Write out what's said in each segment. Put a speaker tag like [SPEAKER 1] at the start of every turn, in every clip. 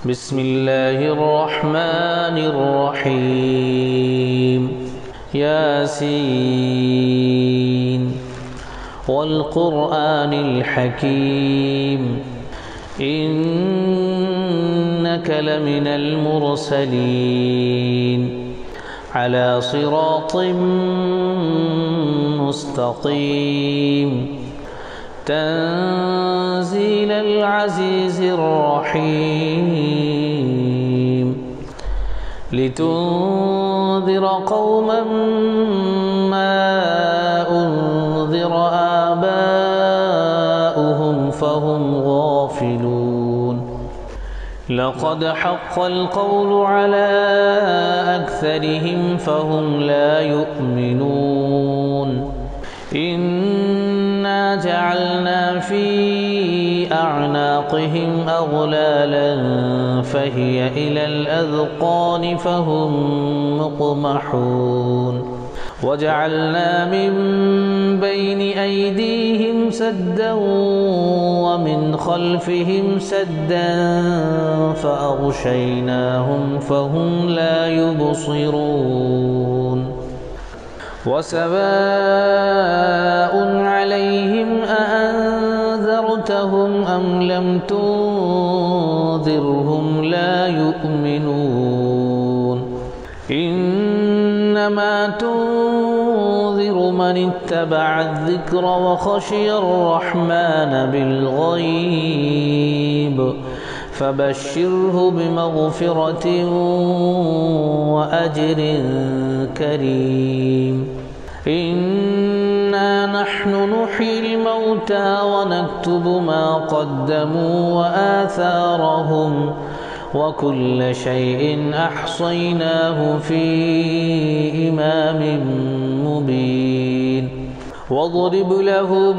[SPEAKER 1] بسم الله الرحمن الرحيم ياسين والقرآن الحكيم إنك لمن المرسلين على صراط مستقيم تنزيل العزيز الرحيم لتنذر قوما ما أنذر آباؤهم فهم غافلون لقد حق القول على أكثرهم فهم لا يؤمنون إنا جعلنا في أعناقهم أغلالا فهي إلى الأذقان فهم مقمحون وجعلنا من بين أيديهم سدا ومن خلفهم سدا فأغشيناهم فهم لا يبصرون وسواء عليهم أأنذرتهم أم لم تنذرهم لا يؤمنون إنما تنذر من اتبع الذكر وخشي الرحمن بالغيب فبشره بمغفرة وأجر كريم إنا نحن نحيي الموتى ونكتب ما قدموا وآثارهم وكل شيء أحصيناه في إمام مبين واضرب لهم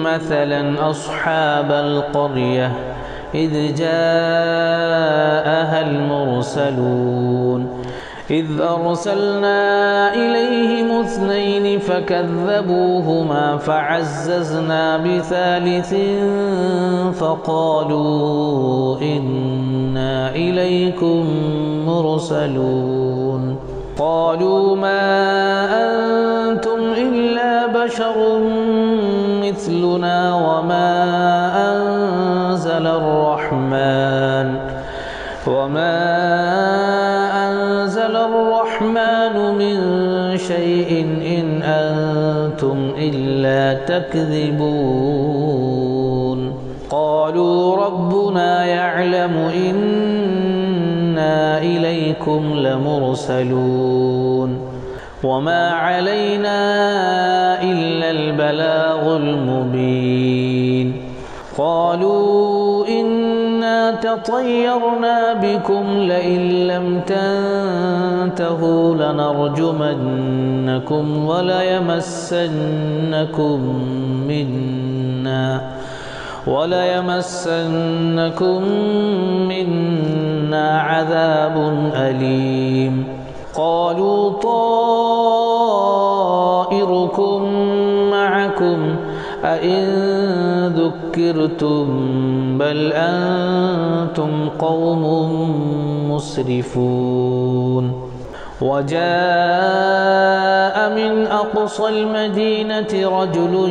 [SPEAKER 1] مثلا أصحاب القرية إذ جاءها المرسلون إذ أرسلنا إليهم اثنين فكذبوهما فعززنا بثالث فقالوا إنا إليكم مرسلون قالوا ما أنتم إلا بشر مثلنا وما أنزل الرحمن من شيء إن أنتم إلا تكذبون قالوا ربنا يعلم إنا إليكم لمرسلون وما علينا إلا البلاغ المبين قالوا إنا تطيرنا بكم لئن لم تنتهوا لنرجمنكم وليمسنكم منا عذاب أليم قالوا طائركم معكم أئن ذكرتم بل أنتم قوم مسرفون وجاء من أقصى المدينة رجل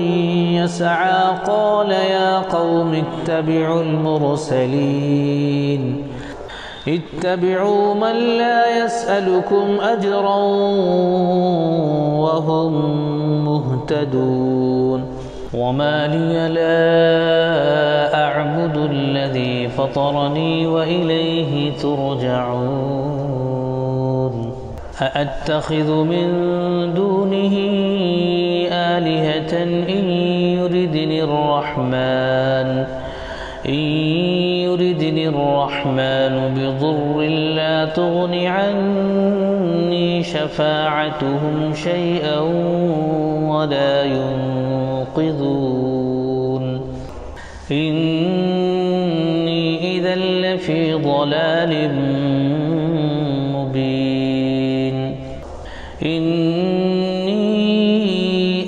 [SPEAKER 1] يسعى قال يا قوم اتبعوا المرسلين اتبعوا من لا يسألكم أجرا وهم مهتدون وما لي لا أعبد الذي فطرني وإليه ترجعون أأتخذ من دونه آلهة إن يردني الرحمن بضر لا تغن عني شفاعتهم شيئا ولا ينقذون إني إذا لفي ضلال مبين إني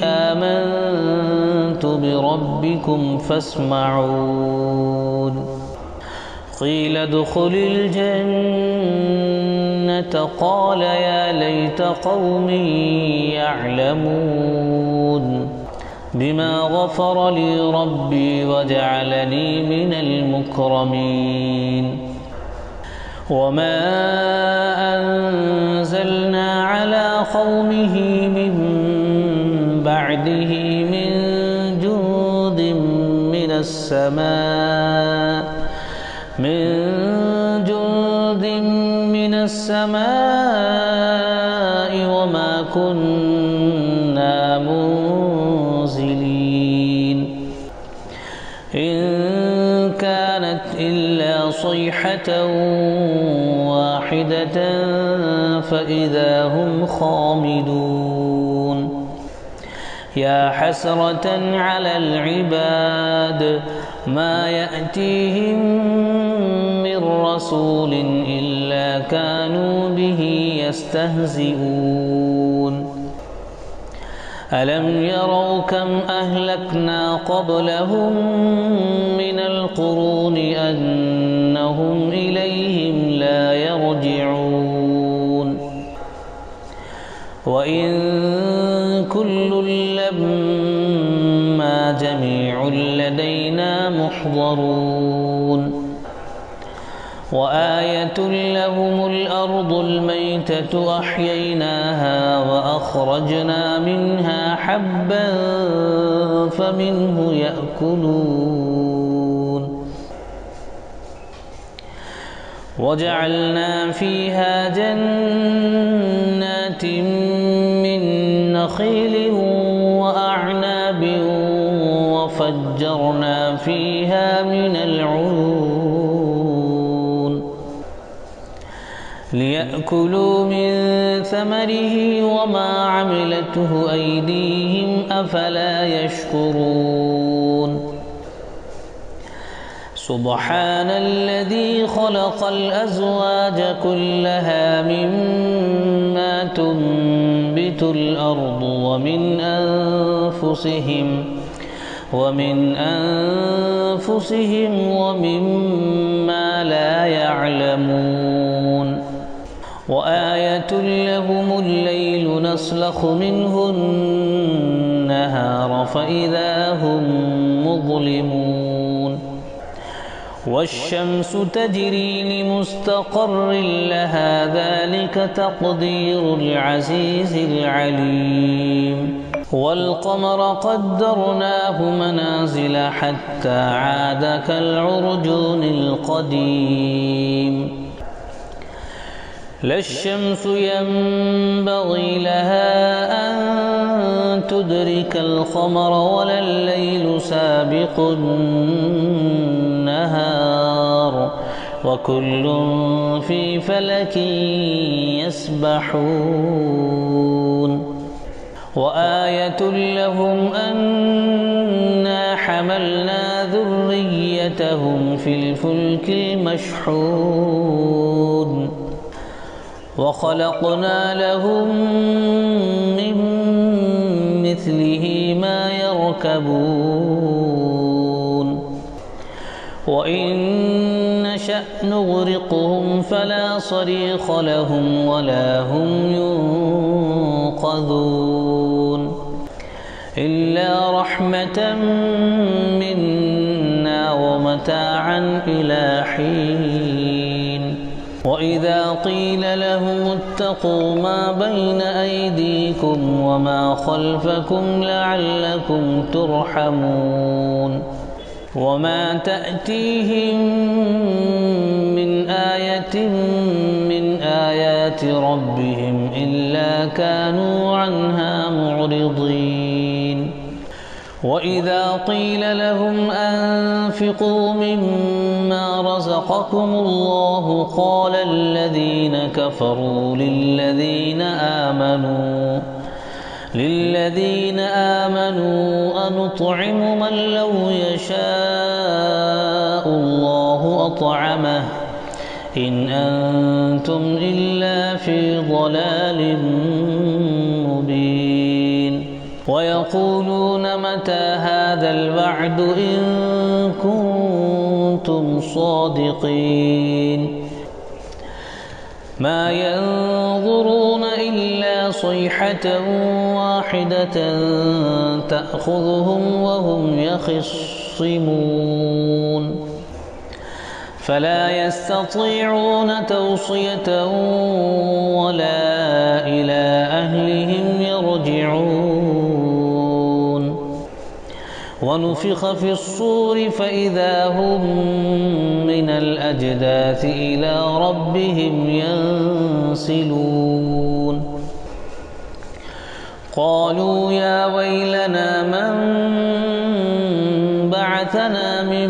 [SPEAKER 1] آمنت بربكم فاسمعون قيل ادخل الجنة قال يا ليت قومي يعلمون بما غفر لي ربي وجعلني من المكرمين وما أنزلنا على قومه من بعده من جند من السماء وما كنا منزلين إن كانت إلا صيحة واحدة فإذا هم خامدون يا حسرة على العباد ما يأتيهم من رسول إلا كانوا به يستهزئون ألم يروا كم أهلكنا قبلهم من القرون أنهم إليهم لا يرجعون وإن كل لما جميع لدينا محضرون وآية لهم الأرض الميتة أحييناها وأخرجنا منها حبا فمنه يأكلون وجعلنا فيها جنات من نخيل وأعناب وفجرنا فيها من العيون ليأكلوا من ثمره وما عملته أيديهم أفلا يشكرون سبحان الذي خلق الأزواج كلها مما تنبت الأرض ومن أنفسهم ومما لا يعلمون وآية لهم الليل نسلخ منه النهار فإذا هم مظلمون والشمس تجري لمستقر لها ذلك تقدير العزيز العليم والقمر قدرناه منازل حتى عاد كالعرجون القديم لا الشمس ينبغي لها أن تدرك القمر ولا الليل سابق النهار وكل في فلك يسبحون وآية لهم أنا حملنا ذريتهم في الفلك المشحون وخلقنا لهم من مثله ما يركبون وإن نشأ نغرقهم فلا صريخ لهم ولا هم ينقذون إلا رحمة منا ومتاعا إلى حين وإذا قيل لهم اتقوا ما بين أيديكم وما خلفكم لعلكم ترحمون وما تأتيهم من آية من آيات ربهم إلا كانوا عنها معرضين وإذا قيل لهم أنفقوا مما رزقكم الله قال الذين كفروا للذين آمنوا أنطعم من لو يشاء الله أطعمه إن أنتم إلا في ضلال مبين ويقولون متى هذا الوعد إن كنتم كنتم صادقين ما ينظرون إلا صيحة واحدة تأخذهم وهم يخصمون فلا يستطيعون توصية ولا إلى أهلهم يرجعون ونفخ في الصور فإذا هم من الأجداث إلى ربهم ينسلون قالوا يا ويلنا من بعثنا من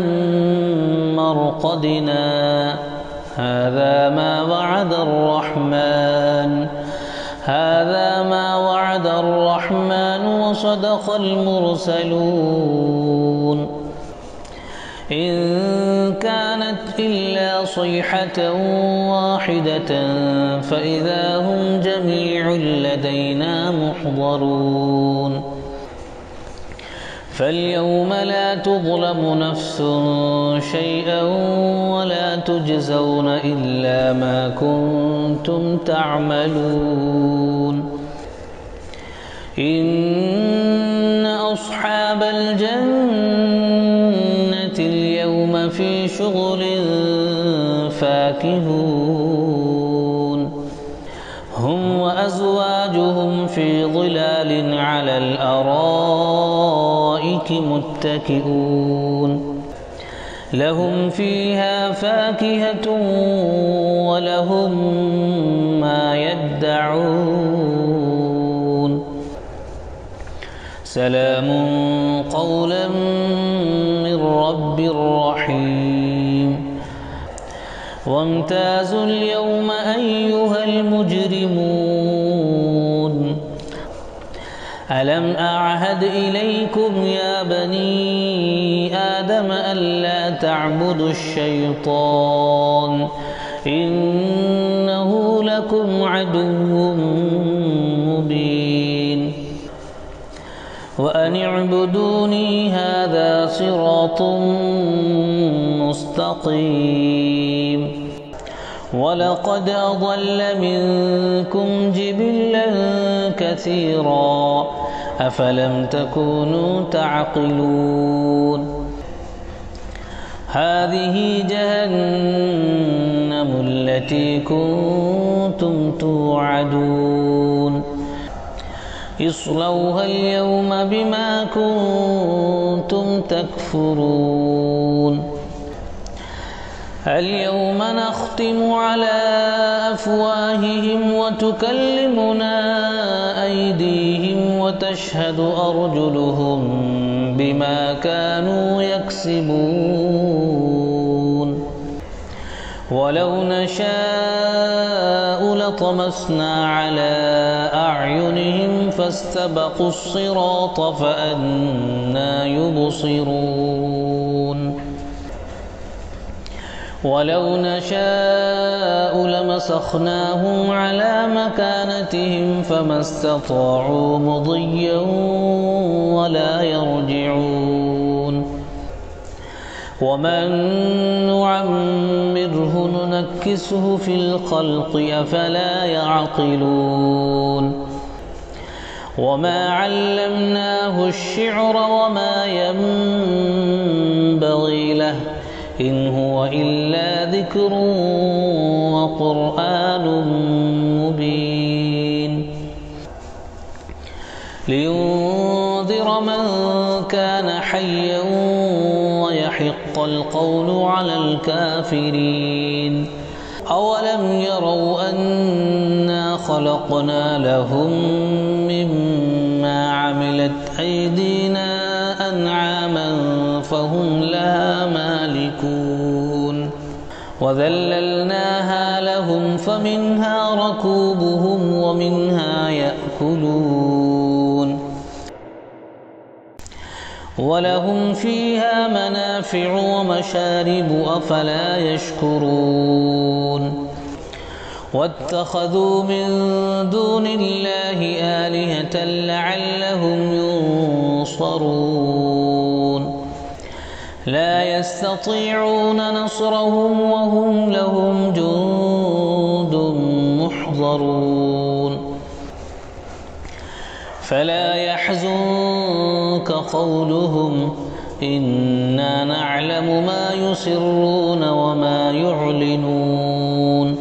[SPEAKER 1] مرقدنا هذا ما وعد الرحمن وصدق المرسلون إن كانت إلا صيحة واحدة فإذا هم جميع لدينا محضرون فاليوم لا تظلم نفس شيئا ولا تجزون إلا ما كنتم تعملون إن أصحاب الجنة اليوم في شغل فاكهون هم وأزواجهم في ظلال على الأرائك متكئون لهم فيها فاكهة ولهم ما يدعون سلام قولا من رب رحيم وامتازوا اليوم أيها المجرمون ألم أعهد إليكم يا بني آدم ألا تعبدوا الشيطان إنه لكم عدو مبين وأن اعبدوني هذا صراط مستقيم ولقد أضل منكم جبلا كثيرا أفلم تكونوا تعقلون هذه جهنم التي كنتم توعدون اصلوها اليوم بما كنتم تكفرون اليوم نختم على أفواههم وتكلمنا أيديهم وتشهد أرجلهم بما كانوا يكسبون ولو نشاء لطمسنا على أعينهم فاستبقوا الصراط فأنى يبصرون ولو نشاء لمسخناهم على مكانتهم فما استطاعوا مضيا ولا يرجعون ومن نعمره ننكسه في الخلق أفلا يعقلون وما علمناه الشعر وما ينبغي له إن هو إلا ذكر وقرآن مبين لينذر من كان حيا ويحق القول على الكافرين أولم يروا أنا خلقنا لهم مما عملت أيدينا أنعاما فهم لها مالكون وذللناها لهم فمنها ركوبهم ومنها يأكلون ولهم فيها منافع ومشارب أفلا يشكرون واتخذوا من دون الله آلهة لعلهم ينصرون لا يستطيعون نصرهم وهم لهم جند محضرون فلا يحزنك قولهم إنا نعلم ما يسرون وما يعلنون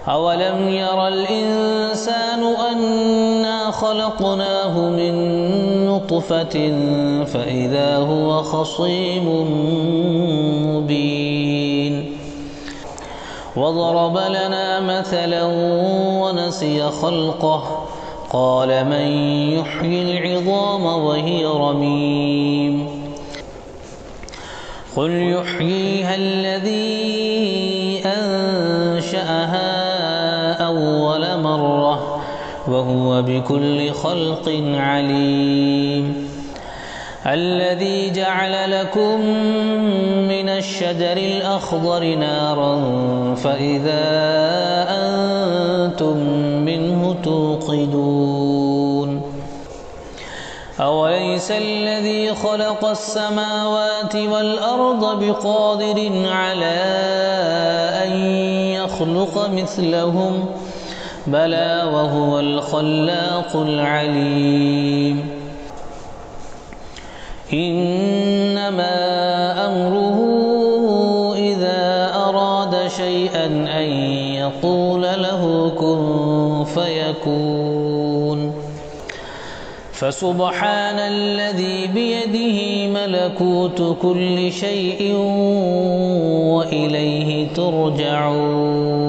[SPEAKER 1] أولم ير الإنسان أنا خلقناه من نطفة فإذا هو خصيم مبين وضرب لنا مثلا ونسي خلقه قال من يحيي العظام وهي رميم قل يحييها الذي أنشأها أول مرة وهو بكل خلق عليم الذي جعل لكم من الشجر الأخضر نارا فإذا أنتم منه توقدون أوليس الذي خلق السماوات والأرض بقادر على أن يخلق مثلهم بلى وهو الخلاق العليم إنما أمره إذا أراد شيئا أن يقول له كن فيكون فسبحان الذي بيده ملكوت كل شيء وإليه ترجعون